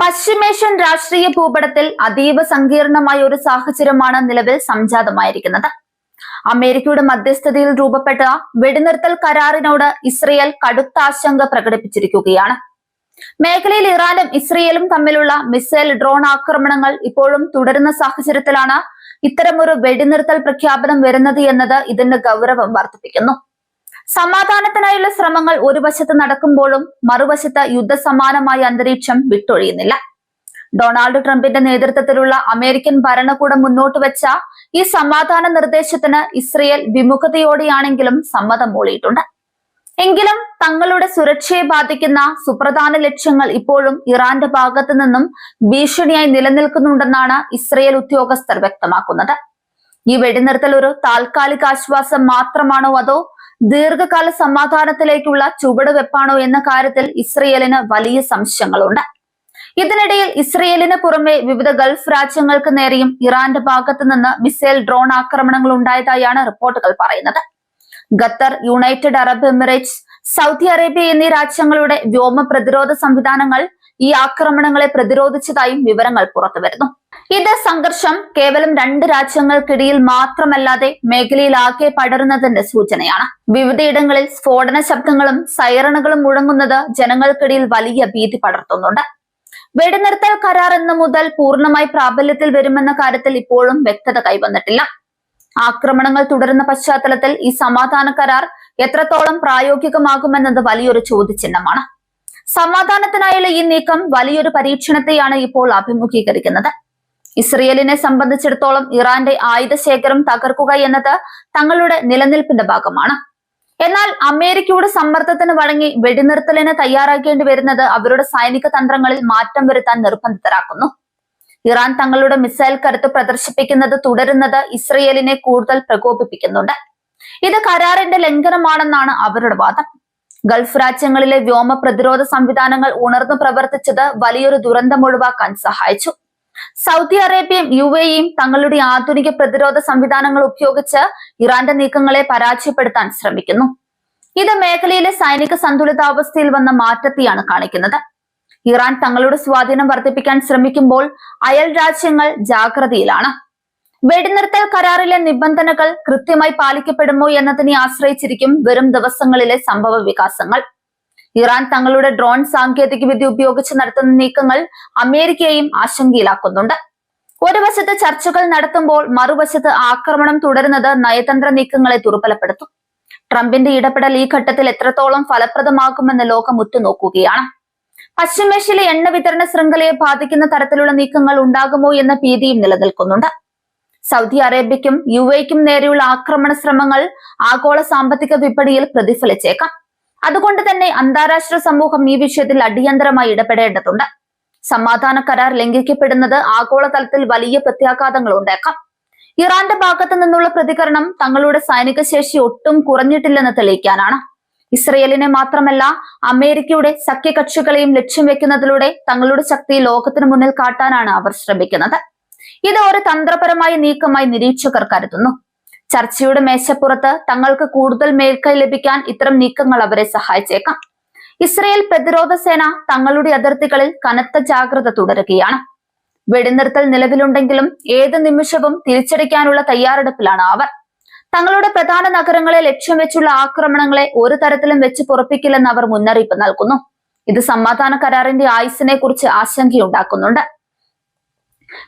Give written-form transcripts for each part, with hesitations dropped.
പശ്ചിമേഷ്യൻ രാഷ്ട്രീയ ഭൂപടത്തിൽ അതീവ സങ്കീർണമായ ഒരു സാഹചര്യമാണ് നിലവിൽ സംജാതമായിരിക്കുന്നത്. അമേരിക്കയുടെ മധ്യസ്ഥതയിൽ രൂപപ്പെട്ട വെടിനിർത്തൽ കരാറിനോട് ഇസ്രയേൽ കടുത്ത ആശങ്ക പ്രകടിപ്പിച്ചിരിക്കുകയാണ്. മേഖലയിൽ ഇറാനും ഇസ്രയേലും തമ്മിലുള്ള മിസൈൽ ഡ്രോൺ ആക്രമണങ്ങൾ ഇപ്പോഴും തുടരുന്ന സാഹചര്യത്തിലാണ് ഇത്തരമൊരു വെടിനിർത്തൽ പ്രഖ്യാപനം വരുന്നത് എന്നത് ഇതിന്റെ ഗൗരവം വർദ്ധിപ്പിക്കുന്നു. സമാധാനത്തിനായുള്ള ശ്രമങ്ങൾ ഒരു വശത്ത് നടക്കുമ്പോഴും മറുവശത്ത് യുദ്ധസമാനമായ അന്തരീക്ഷം വിട്ടൊഴിയുന്നില്ല. ഡൊണാൾഡ് ട്രംപിന്റെ നേതൃത്വത്തിലുള്ള അമേരിക്കൻ ഭരണകൂടം മുന്നോട്ട് വെച്ച ഈ സമാധാന നിർദ്ദേശത്തിന് ഇസ്രയേൽ വിമുഖതയോടെയാണെങ്കിലും സമ്മതം മൂളിയിട്ടുണ്ട്. എങ്കിലും തങ്ങളുടെ സുരക്ഷയെ ബാധിക്കുന്ന സുപ്രധാന ലക്ഷ്യങ്ങൾ ഇപ്പോഴും ഇറാന്റെ ഭാഗത്തു നിന്നും ഭീഷണിയായി നിലനിൽക്കുന്നുണ്ടെന്നാണ് ഇസ്രയേൽ ഉദ്യോഗസ്ഥർ വ്യക്തമാക്കുന്നത്. ഈ വെടിനിർത്തൽ ഒരു താൽക്കാലിക ആശ്വാസം മാത്രമാണോ അതോ ദീർഘകാല സമാധാനത്തിലേക്കുള്ള ചുവടുവെപ്പാണോ എന്ന കാര്യത്തിൽ ഇസ്രയേലിന് വലിയ സംശയങ്ങളുണ്ട്. ഇതിനിടയിൽ ഇസ്രയേലിന് പുറമെ വിവിധ ഗൾഫ് രാജ്യങ്ങൾക്ക് നേരെയും ഇറാന്റെ ഭാഗത്തു നിന്ന് മിസൈൽ ഡ്രോൺ ആക്രമണങ്ങൾ ഉണ്ടായതായാണ് റിപ്പോർട്ടുകൾ പറയുന്നത്. Qatar, United Arab Emirates, Saudi Arabia എന്നീ രാജ്യങ്ങളുടെ വ്യോമ പ്രതിരോധ സംവിധാനങ്ങൾ ഈ ആക്രമണങ്ങളെ പ്രതിരോധിച്ചതായും വിവരങ്ങൾ പുറത്തുവരുന്നു. ഇത് സംഘർഷം കേവലം രണ്ട് രാജ്യങ്ങൾക്കിടയിൽ മാത്രമല്ലാതെ മേഖലയിലാകെ പടരുന്നതിന്റെ സൂചനയാണ്. വിവിധയിടങ്ങളിൽ സ്ഫോടന ശബ്ദങ്ങളും സൈറണുകളും മുഴങ്ങുന്നത് ജനങ്ങൾക്കിടയിൽ വലിയ ഭീതി പടർത്തുന്നുണ്ട്. വെടിനിർത്തൽ കരാർ ഇന്ന് മുതൽ പൂർണ്ണമായി പ്രാബല്യത്തിൽ വരുമെന്ന കാര്യത്തിൽ ഇപ്പോഴും വ്യക്തത കൈവന്നിട്ടില്ല. ആക്രമണങ്ങൾ തുടരുന്ന പശ്ചാത്തലത്തിൽ ഈ സമാധാന കരാർ എത്രത്തോളം പ്രായോഗികമാകുമെന്നത് വലിയൊരു ചോദ്യചിഹ്നമാണ്. സമാധാനത്തിനായുള്ള ഈ നീക്കം വലിയൊരു പരീക്ഷണത്തെയാണ് ഇപ്പോൾ അഭിമുഖീകരിക്കുന്നത്. ഇസ്രയേലിനെ സംബന്ധിച്ചിടത്തോളം ഇറാന്റെ ആയുധശേഖരം തകർക്കുക എന്നത് തങ്ങളുടെ നിലനിൽപ്പിന്റെ ഭാഗമാണ്. എന്നാൽ അമേരിക്കയുടെ സമ്മർദ്ദത്തിന് വഴങ്ങി വെടിനിർത്തലിന് തയ്യാറാക്കേണ്ടി വരുന്നത് അവരുടെ സൈനിക തന്ത്രങ്ങളിൽ മാറ്റം വരുത്താൻ നിർബന്ധിതരാക്കുന്നു. ഇറാൻ തങ്ങളുടെ മിസൈൽ കരുത്ത് പ്രദർശിപ്പിക്കുന്നത് തുടരുന്നത് ഇസ്രയേലിനെ കൂടുതൽ പ്രകോപിപ്പിക്കുന്നുണ്ട്. ഇത് കരാറിന്റെ ലംഘനമാണെന്നാണ് അവരുടെ വാദം. ഗൾഫ് രാജ്യങ്ങളിലെ വ്യോമ പ്രതിരോധ സംവിധാനങ്ങൾ ഉണർന്നു പ്രവർത്തിച്ചത് വലിയൊരു ദുരന്തം ഒഴിവാക്കാൻ സഹായിച്ചു. സൗദി അറേബ്യയും UAEയും തങ്ങളുടെ ആധുനിക പ്രതിരോധ സംവിധാനങ്ങൾ ഉപയോഗിച്ച് ഇറാന്റെ നീക്കങ്ങളെ പരാജയപ്പെടുത്താൻ ശ്രമിക്കുന്നു. ഇത് മേഖലയിലെ സൈനിക സന്തുലിതാവസ്ഥയിൽ വന്ന മാറ്റത്തെയാണ് കാണിക്കുന്നത്. ഇറാൻ തങ്ങളുടെ സ്വാധീനം വർദ്ധിപ്പിക്കാൻ ശ്രമിക്കുമ്പോൾ അയൽ രാജ്യങ്ങൾ ജാഗ്രതയിലാണ്. വെടിനിർത്തൽ കരാറിലെ നിബന്ധനകൾ കൃത്യമായി പാലിക്കപ്പെടുമോ എന്നതിനെ ആശ്രയിച്ചിരിക്കും വരും ദിവസങ്ങളിലെ സംഭവ വികാസങ്ങൾ. ഇറാൻ തങ്ങളുടെ ഡ്രോൺ സാങ്കേതികവിദ്യ ഉപയോഗിച്ച് നടത്തുന്ന നീക്കങ്ങൾ അമേരിക്കയെയും ആശങ്കയിലാക്കുന്നുണ്ട്. ഒരു വശത്ത് ചർച്ചകൾ നടത്തുമ്പോൾ മറുവശത്ത് ആക്രമണം തുടരുന്നത് നയതന്ത്ര നീക്കങ്ങളെ ദുർബലപ്പെടുത്തും. ട്രംപിന്റെ ഇടപെടൽ ഈ ഘട്ടത്തിൽ എത്രത്തോളം ഫലപ്രദമാകുമെന്ന് ലോകം ഉറ്റുനോക്കുകയാണ്. പശ്ചിമേഷ്യയിലെ എണ്ണ വിതരണ ശൃംഖലയെ ബാധിക്കുന്ന തരത്തിലുള്ള നീക്കങ്ങൾ ഉണ്ടാകുമോ എന്ന ഭീതിയും നിലനിൽക്കുന്നുണ്ട്. സൗദി അറേബ്യയ്ക്കും UAEക്കും നേരെയുള്ള ആക്രമണ ശ്രമങ്ങൾ ആഗോള സാമ്പത്തിക വിപണിയിൽ പ്രതിഫലിച്ചേക്കാം. അതുകൊണ്ട് തന്നെ അന്താരാഷ്ട്ര സമൂഹം ഈ വിഷയത്തിൽ അടിയന്തരമായി ഇടപെടേണ്ടതുണ്ട്. സമാധാന കരാർ ലംഘിക്കപ്പെടുന്നത് ആഗോളതലത്തിൽ വലിയ പ്രത്യാഘാതങ്ങൾ ഉണ്ടാക്കാം. ഇറാന്റെ ഭാഗത്തു നിന്നുള്ള പ്രതികരണം തങ്ങളുടെ സൈനിക ശേഷി ഒട്ടും കുറഞ്ഞിട്ടില്ലെന്ന് തെളിയിക്കാനാണ്. ഇസ്രയേലിനെ മാത്രമല്ല അമേരിക്കയുടെ സഖ്യകക്ഷികളെയും ലക്ഷ്യം വെക്കുന്നതിലൂടെ തങ്ങളുടെ ശക്തി ലോകത്തിന് മുന്നിൽ കാട്ടാനാണ് അവർ ശ്രമിക്കുന്നത്. ഇത് ഒരു തന്ത്രപരമായ നീക്കമായി നിരീക്ഷകർ കരുതുന്നു. ചർച്ചയുടെ മേശപ്പുറത്ത് തങ്ങൾക്ക് കൂടുതൽ മേൽക്കൈ ലഭിക്കാൻ ഇത്തരം നീക്കങ്ങൾ അവരെ സഹായിച്ചേക്കാം. ഇസ്രയേൽ പ്രതിരോധ സേന തങ്ങളുടെ അതിർത്തികളിൽ കനത്ത ജാഗ്രത തുടരുകയാണ്. വെടിനിർത്തൽ നിലവിലുണ്ടെങ്കിലും ഏത് നിമിഷവും തിരിച്ചടിക്കാനുള്ള തയ്യാറെടുപ്പിലാണ് അവർ. തങ്ങളുടെ പ്രധാന നഗരങ്ങളെ ലക്ഷ്യം വെച്ചുള്ള ആക്രമണങ്ങളെ ഒരു തരത്തിലും വെച്ച് പൊറപ്പിക്കില്ലെന്ന് അവർ മുന്നറിയിപ്പ് നൽകുന്നു. ഇത് സമാധാന കരാറിന്റെ ആയുസ്സിനെ കുറിച്ച് ആശങ്കയുണ്ടാക്കുന്നുണ്ട്.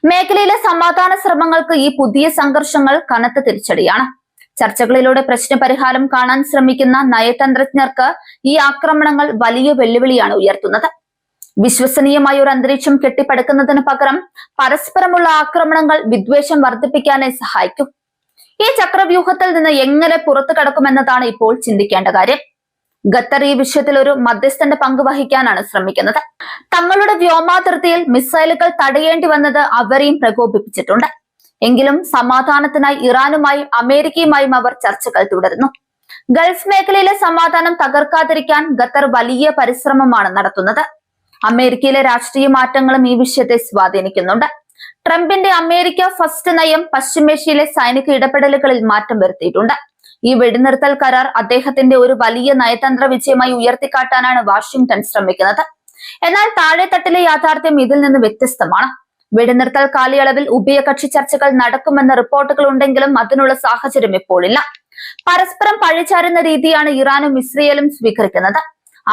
മേഖലയിലെ സമാധാന ശ്രമങ്ങൾക്ക് ഈ പുതിയ സംഘർഷങ്ങൾ കനത്ത തിരിച്ചടിയാണ്. ചർച്ചകളിലൂടെ പ്രശ്നപരിഹാരം കാണാൻ ശ്രമിക്കുന്ന നയതന്ത്രജ്ഞർക്ക് ഈ ആക്രമണങ്ങൾ വലിയ വെല്ലുവിളിയാണ് ഉയർത്തുന്നത്. വിശ്വസനീയമായ ഒരു അന്തരീക്ഷം കെട്ടിപ്പടുക്കുന്നതിന് പകരം പരസ്പരമുള്ള ആക്രമണങ്ങൾ വിദ്വേഷം വർദ്ധിപ്പിക്കാനേ സഹായിക്കും. ഈ ചക്രവ്യൂഹത്തിൽ നിന്ന് എങ്ങനെ പുറത്തു കടക്കുമെന്നതാണ് ഇപ്പോൾ ചിന്തിക്കേണ്ട കാര്യം. ഖത്തർ ഈ വിഷയത്തിൽ ഒരു മധ്യസ്ഥന്റെ പങ്ക് വഹിക്കാനാണ് ശ്രമിക്കുന്നത്. തങ്ങളുടെ വ്യോമാതിർത്തിയിൽ മിസൈലുകൾ തടയേണ്ടി വന്നത് അവരെയും പ്രകോപിപ്പിച്ചിട്ടുണ്ട്. എങ്കിലും സമാധാനത്തിനായി ഇറാനുമായും അമേരിക്കയുമായും അവർ ചർച്ചകൾ തുടരുന്നു. ഗൾഫ് മേഖലയിലെ സമാധാനം തകർക്കാതിരിക്കാൻ ഖത്തർ വലിയ പരിശ്രമമാണ് നടത്തുന്നത്. അമേരിക്കയിലെ രാഷ്ട്രീയ മാറ്റങ്ങളും ഈ വിഷയത്തെ സ്വാധീനിക്കുന്നുണ്ട്. ട്രംപിന്റെ അമേരിക്ക ഫസ്റ്റ് നയം പശ്ചിമേഷ്യയിലെ സൈനിക ഇടപെടലുകളിൽ മാറ്റം വരുത്തിയിട്ടുണ്ട്. ഈ വെടിനിർത്തൽ കരാർ അദ്ദേഹത്തിന്റെ ഒരു വലിയ നയതന്ത്ര വിജയമായി ഉയർത്തിക്കാട്ടാനാണ് വാഷിംഗ്ടൺ ശ്രമിക്കുന്നത്. എന്നാൽ താഴെത്തട്ടിലെ യാഥാർത്ഥ്യം ഇതിൽ നിന്ന് വ്യത്യസ്തമാണ്. വെടിനിർത്തൽ കാലയളവിൽ ഉഭയകക്ഷി ചർച്ചകൾ നടക്കുമെന്ന റിപ്പോർട്ടുകൾ ഉണ്ടെങ്കിലും അതിനുള്ള സാഹചര്യം ഇപ്പോഴില്ല. പരസ്പരം പഴിചാരുന്ന രീതിയാണ് ഇറാനും ഇസ്രയേലും സ്വീകരിക്കുന്നത്.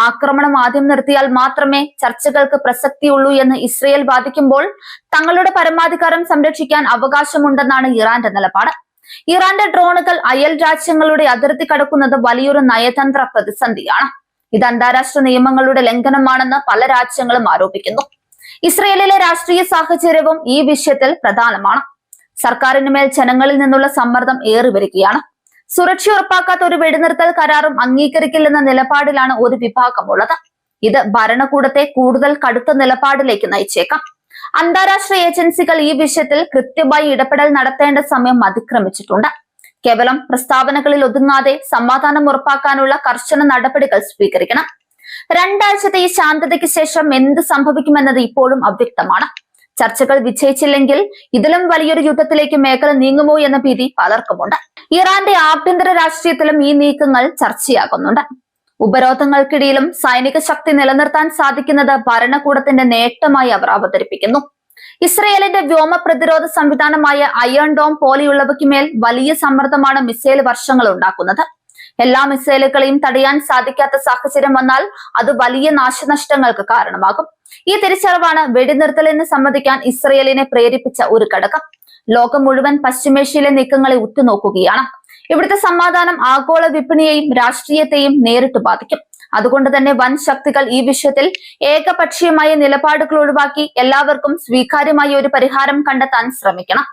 ആക്രമണം ആദ്യം നിർത്തിയാൽ മാത്രമേ ചർച്ചകൾക്ക് പ്രസക്തിയുള്ളൂ എന്ന് ഇസ്രയേൽ വാദിക്കുമ്പോൾ തങ്ങളുടെ പരമാധികാരം സംരക്ഷിക്കാൻ അവകാശമുണ്ടെന്നാണ് ഇറാന്റെ നിലപാട്. ഇറാന്റെ ഡ്രോണുകൾ അയൽ രാജ്യങ്ങളുടെ അതിർത്തി കടക്കുന്നത് വലിയൊരു നയതന്ത്ര പ്രതിസന്ധിയാണ്. ഇത് അന്താരാഷ്ട്ര നിയമങ്ങളുടെ ലംഘനമാണെന്ന് പല രാജ്യങ്ങളും ആരോപിക്കുന്നു. ഇസ്രയേലിലെ രാഷ്ട്രീയ സാഹചര്യവും ഈ വിഷയത്തിൽ പ്രധാനമാണ്. സർക്കാരിന് മേൽ ജനങ്ങളിൽ നിന്നുള്ള സമ്മർദ്ദം ഏറി വരികയാണ്. സുരക്ഷ ഉറപ്പാക്കാത്ത ഒരു വെടിനിർത്തൽ കരാറും അംഗീകരിക്കില്ലെന്ന നിലപാടിലാണ് ഒരു വിഭാഗമുള്ളത്. ഇത് ഭരണകൂടത്തെ കൂടുതൽ കടുത്ത നിലപാടിലേക്ക് നയിച്ചേക്കാം. അന്താരാഷ്ട്ര ഏജൻസികൾ ഈ വിഷയത്തിൽ കൃത്യമായി ഇടപെടൽ നടത്തേണ്ട സമയം അതിക്രമിച്ചിട്ടുണ്ട്. കേവലം പ്രസ്താവനകളിൽ ഒതുങ്ങാതെ സമാധാനം ഉറപ്പാക്കാനുള്ള കർശന നടപടികൾ സ്വീകരിക്കണം. രണ്ടാഴ്ചത്തെ ഈ ശാന്തതയ്ക്ക് ശേഷം എന്ത് സംഭവിക്കുമെന്നത് ഇപ്പോഴും അവ്യക്തമാണ്. ചർച്ചകൾ വിജയിച്ചില്ലെങ്കിൽ ഇതിലും വലിയൊരു യുദ്ധത്തിലേക്ക് മേഖല നീങ്ങുമോ എന്ന ഭീതി പലർക്കുമുണ്ട്. ഇറാന്റെ ആഭ്യന്തര രാഷ്ട്രീയത്തിലും ഈ നീക്കങ്ങൾ ചർച്ചയാകുന്നുണ്ട്. ഉപരോധങ്ങൾക്കിടയിലും സൈനിക ശക്തി നിലനിർത്താൻ സാധിക്കുന്നത് ഭരണകൂടത്തിന്റെ നേട്ടമായി അവർ അവതരിപ്പിക്കുന്നു. ഇസ്രയേലിന്റെ വ്യോമ പ്രതിരോധ സംവിധാനമായ അയൺ ഡോം പോലെയുള്ളവയ്ക്ക് മേൽ വലിയ സമ്മർദ്ദമാണ് മിസൈൽ വർഷങ്ങൾ ഉണ്ടാക്കുന്നത്. എല്ലാ മിസൈലുകളെയും തടയാൻ സാധിക്കാത്ത സാഹചര്യം വന്നാൽ അത് വലിയ നാശനഷ്ടങ്ങൾക്ക് കാരണമാകും. ഈ തിരിച്ചറിവാണ് വെടിനിർത്തലിന് സമ്മതിക്കാൻ ഇസ്രയേലിനെ പ്രേരിപ്പിച്ച ഒരു ഘടകം. ലോകം മുഴുവൻ പശ്ചിമേഷ്യയിലെ നീക്കങ്ങളെ ഉറ്റുനോക്കുകയാണ്. ഇവിടുത്തെ സമാധാനം ആഗോള വിപണിയെയും രാഷ്ട്രീയത്തെയും നേരിട്ട് ബാധിക്കും. അതുകൊണ്ട് തന്നെ വൻ ശക്തികൾ ഈ വിഷയത്തിൽ ഏകപക്ഷീയമായ നിലപാടുകൾ ഒഴിവാക്കി എല്ലാവർക്കും സ്വീകാര്യമായ ഒരു പരിഹാരം കണ്ടെത്താൻ ശ്രമിക്കണം.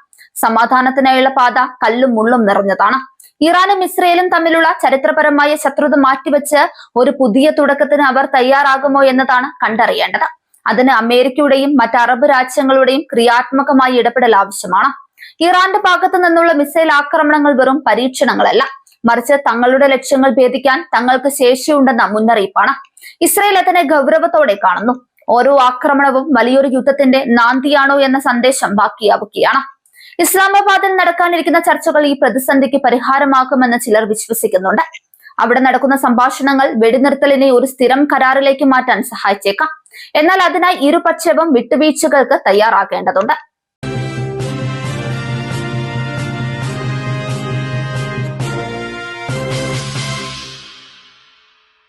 സമാധാനത്തിനായുള്ള പാത കല്ലും മുള്ളും നിറഞ്ഞതാണ്. ഇറാനും ഇസ്രയേലും തമ്മിലുള്ള ചരിത്രപരമായ ശത്രുത മാറ്റിവെച്ച് ഒരു പുതിയ തുടക്കത്തിന് അവർ തയ്യാറാകുമോ എന്നതാണ് കണ്ടറിയേണ്ടത്. അതിന് അമേരിക്കയുടെയും മറ്റ് അറബ് രാജ്യങ്ങളുടെയും ക്രിയാത്മകമായ ഇടപെടൽ ആവശ്യമാണ്. ഇറാന്റെ ഭാഗത്തു നിന്നുള്ള മിസൈൽ ആക്രമണങ്ങൾ വെറും പരീക്ഷണങ്ങളല്ല, മറിച്ച് തങ്ങളുടെ ലക്ഷ്യങ്ങൾ ഭേദിക്കാൻ തങ്ങൾക്ക് ശേഷിയുണ്ടെന്ന മുന്നറിയിപ്പാണ്. ഇസ്രയേൽ അതിനെ ഗൗരവത്തോടെ കാണുന്നു. ഓരോ ആക്രമണവും വലിയൊരു യുദ്ധത്തിന്റെ നാന്തിയാണോ എന്ന സന്ദേശം ബാക്കിയാവുകയാണ്. ഇസ്ലാമാബാദിൽ നടക്കാനിരിക്കുന്ന ചർച്ചകൾ ഈ പ്രതിസന്ധിക്ക് പരിഹാരമാക്കുമെന്ന് ചിലർ വിശ്വസിക്കുന്നുണ്ട്. അവിടെ നടക്കുന്ന സംഭാഷണങ്ങൾ വെടിനിർത്തലിനെ ഒരു സ്ഥിരം കരാറിലേക്ക് മാറ്റാൻ സഹായിച്ചേക്കാം. എന്നാൽ അതിനായി ഇരുപക്ഷവും വിട്ടുവീഴ്ചകൾക്ക് തയ്യാറാകേണ്ടതുണ്ട്.